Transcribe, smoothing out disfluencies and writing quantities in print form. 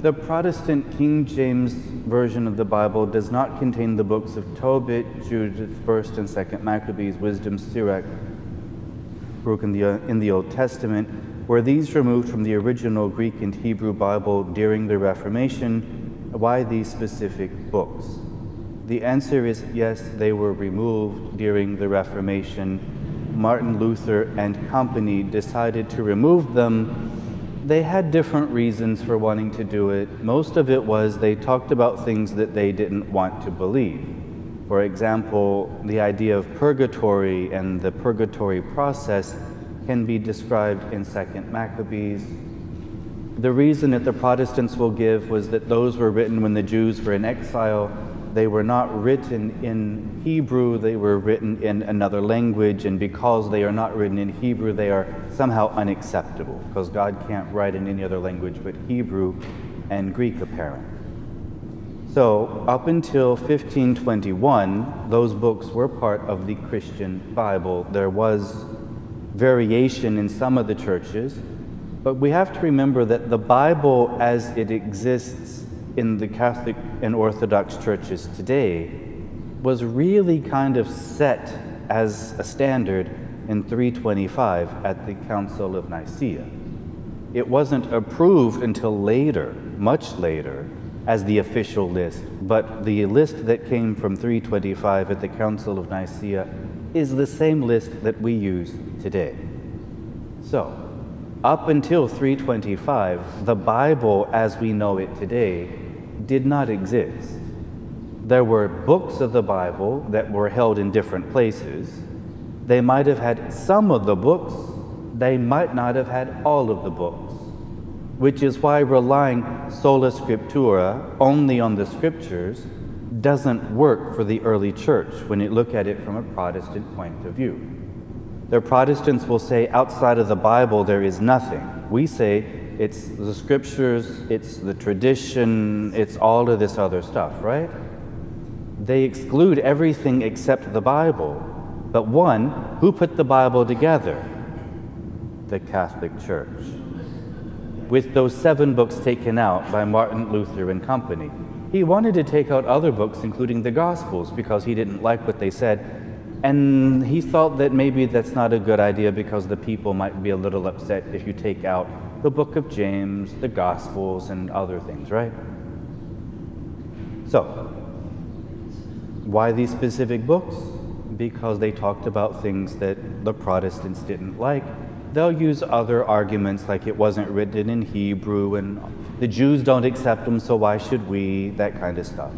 The Protestant King James version of the Bible does not contain the books of Tobit, Judith, 1st and 2nd Maccabees, Wisdom, Sirach, Baruch in the Old Testament. Were these removed from the original Greek and Hebrew Bible during the Reformation? Why these specific books? The answer is yes, they were removed during the Reformation. Martin Luther and company decided to remove them. They had different reasons for wanting to do it. Most of it was they talked about things that they didn't want to believe. For example, the idea of purgatory and the purgatory process can be described in 2nd Maccabees. The reason that the Protestants will give was that those were written when the Jews were in exile. They were not written in Hebrew, they were written in another language, and because they are not written in Hebrew, they are somehow unacceptable, because God can't write in any other language but Hebrew and Greek, apparently. So, up until 1521, those books were part of the Christian Bible. There was variation in some of the churches, but we have to remember that the Bible as it exists in the Catholic and Orthodox churches today was really kind of set as a standard in 325 at the Council of Nicaea. It wasn't approved until later, much later, as the official list, but the list that came from 325 at the Council of Nicaea is the same list that we use today. So, up until 325, the Bible as we know it today did not exist. There were books of the Bible that were held in different places. They might have had some of the books, they might not have had all of the books, which is why relying sola scriptura, only on the scriptures, doesn't work for the early church when you look at it from a Protestant point of view. The Protestants will say outside of the Bible there is nothing. We say it's the scriptures, it's the tradition, it's all of this other stuff, right? They exclude everything except the Bible. But one, who put the Bible together? The Catholic Church. With those 7 books taken out by Martin Luther and company. He wanted to take out other books, including the Gospels, because he didn't like what they said. And he thought that maybe that's not a good idea because the people might be a little upset if you take out the book of James, the Gospels, and other things, right? So, why these specific books? Because they talked about things that the Protestants didn't like. They'll use other arguments like it wasn't written in Hebrew and the Jews don't accept them, so why should we? That kind of stuff.